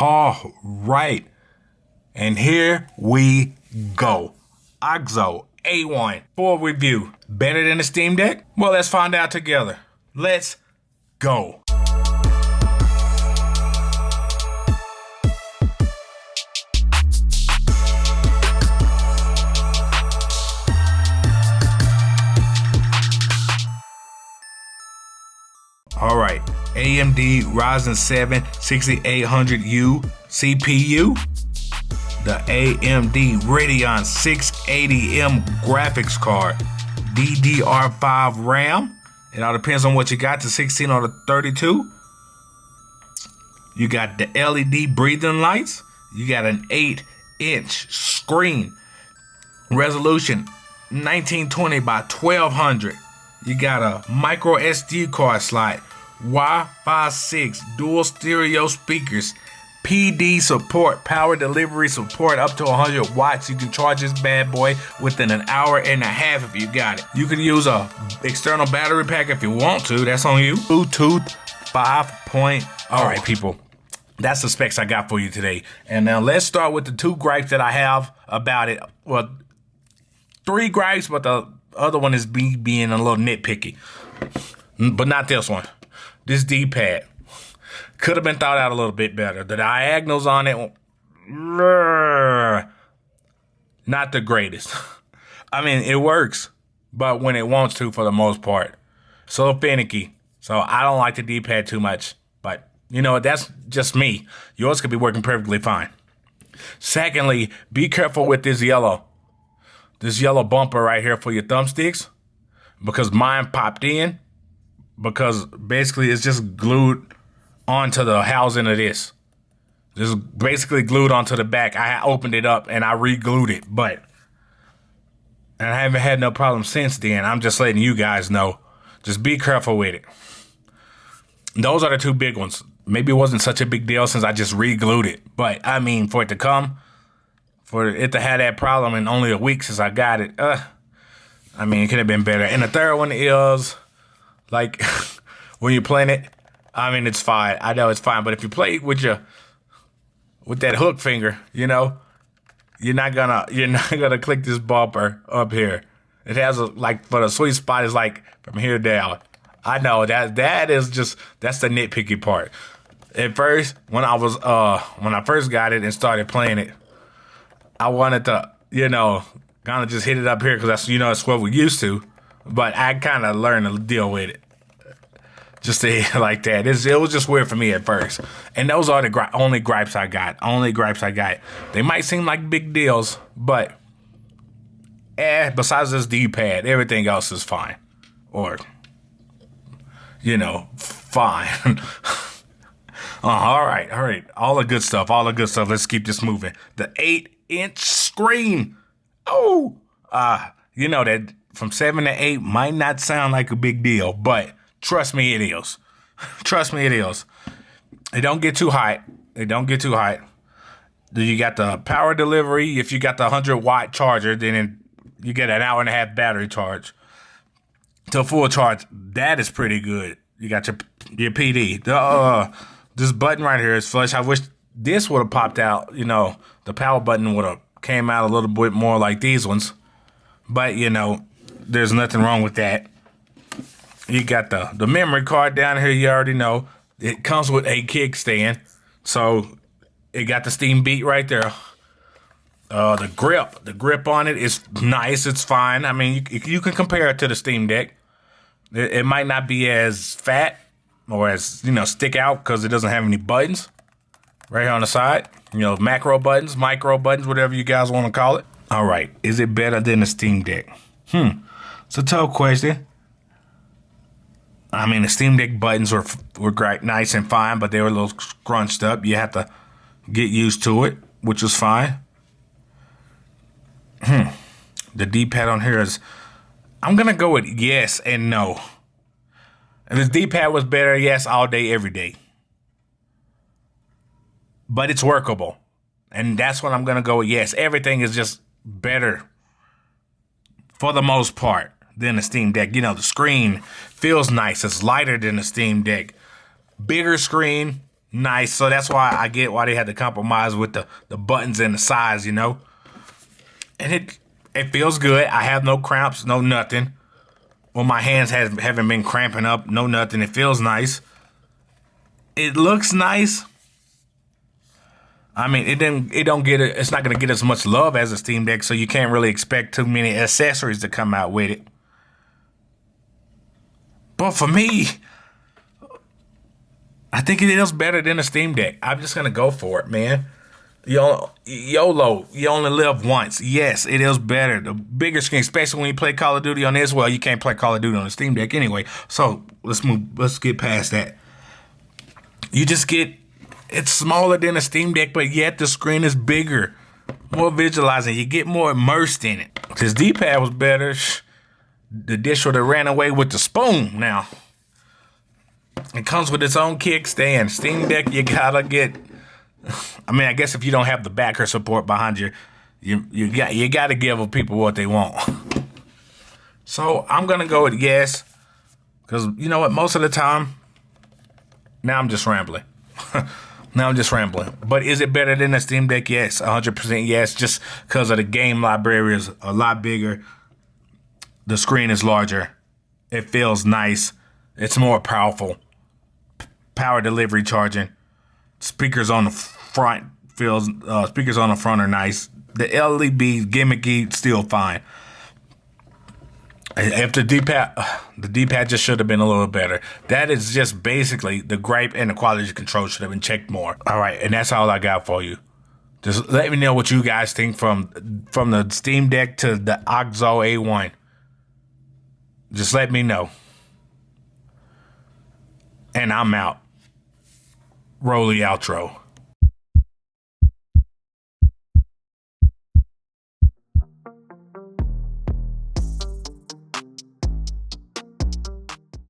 All right. And here we go. AOKZOE A1 full review. Better than the Steam Deck? Well, let's find out together. Let's go. All right, AMD Ryzen 7 6800U CPU, the AMD Radeon 680M graphics card, DDR5 RAM. It all depends on what you got, the 16 or the 32. You got the LED breathing lights. You got an 8-inch screen, resolution 1920 by 1200. You got a micro SD card slot, Wi-Fi 6, dual stereo speakers, PD support, power delivery support up to 100 watts. You can charge this bad boy within an hour and a half if you got it. You can use a external battery pack if you want to. That's on you. Bluetooth 5.0. All right, people. That's the specs I got for you today. And now let's start with the two gripes that I have about it. Well, three gripes, but the other one is being a little nitpicky. But not this one. This D-pad could have been thought out a little bit better. The diagonals on it, not the greatest. I mean, it works, but when it wants to, for the most part, so finicky. So I don't like the D-pad too much. But you know, that's just me. Yours could be working perfectly fine. Secondly, be careful with this yellow bumper right here for your thumbsticks, because mine popped in because basically it's just glued onto the housing of this. Just basically glued onto the back. I opened it up and I re-glued it, and I haven't had no problem since then. I'm just letting you guys know. Just be careful with it. Those are the two big ones. Maybe it wasn't such a big deal since I just re-glued it, but I mean, for it to have that problem in only a week since I got it, I mean, it could have been better. And the third one is, like, when you're playing it, I mean, it's fine. I know it's fine, but if you play with that hook finger, you know, you're not gonna click this bumper up here. It has for the sweet spot is like from here down. I know that's the nitpicky part. At first, when I first got it and started playing it, I wanted to, kind of just hit it up here because that's what we're used to. But I kind of learned to deal with it. Just to hit it like that. It was just weird for me at first. And those are the only gripes I got. They might seem like big deals, but besides this D-pad, everything else is fine. Or, fine. All right. All the good stuff. Let's keep this moving. The 8-inch screen. Oh, that from 7 to 8 might not sound like a big deal, but trust me, it is. It don't get too hot. Then you got the power delivery. If you got the 100-watt charger, then you get an hour and a half battery charge to full charge. That is pretty good. You got your PD. This button right here is flush. I wish this would have popped out. The power button would have came out a little bit more like these ones. But, there's nothing wrong with that. You got the memory card down here. You already know. It comes with a kickstand. So, it got the Steam Beat right there. The grip on it is nice. It's fine. I mean, you can compare it to the Steam Deck. It might not be as fat or as, stick out because it doesn't have any buttons right here on the side. Macro buttons, micro buttons, whatever you guys want to call it. All right. Is it better than the Steam Deck? It's a tough question. I mean, the Steam Deck buttons were great, nice and fine, but they were a little scrunched up. You have to get used to it, which was fine. The D-pad on here is, I'm going to go with yes and no. If the D-pad was better, yes, all day, every day. But it's workable. And that's what I'm going to go with yes. Everything is just better for the most part than the Steam Deck. The screen feels nice. It's lighter than the Steam Deck. Bigger screen, nice. So that's why I get why they had to compromise with the buttons and the size, you know. And it feels good. I have no cramps, no nothing. Well, my hands haven't been cramping up, no nothing. It feels nice. It looks nice. I mean, it's not gonna get as much love as a Steam Deck, so you can't really expect too many accessories to come out with it. But for me, I think it is better than a Steam Deck. I'm just gonna go for it, man. YOLO, you only live once. Yes, it is better. The bigger screen, especially when you play Call of Duty on this. Well, you can't play Call of Duty on the Steam Deck anyway. So let's get past that. You just get, it's smaller than a Steam Deck, but yet the screen is bigger, more visualizing. You get more immersed in it. This D-pad was better. The dish would have ran away with the spoon now. It comes with its own kickstand. Steam Deck, you gotta get, I mean, I guess if you don't have the backer support behind you gotta give people what they want. So I'm gonna go with yes. Because you know what, most of the time, now I'm just rambling. But is it better than a Steam Deck? Yes, 100% yes. Just because of the game library is a lot bigger. The screen is larger. It feels nice. It's more powerful. Power delivery charging. Speakers on the front speakers on the front are nice. The LED gimmicky, still fine. If the D-pad just should have been a little better. That is just basically the gripe, and the quality control should have been checked more. All right, and that's all I got for you. Just let me know what you guys think from the Steam Deck to the AOKZOE A1. Just let me know. And I'm out. Roll the outro.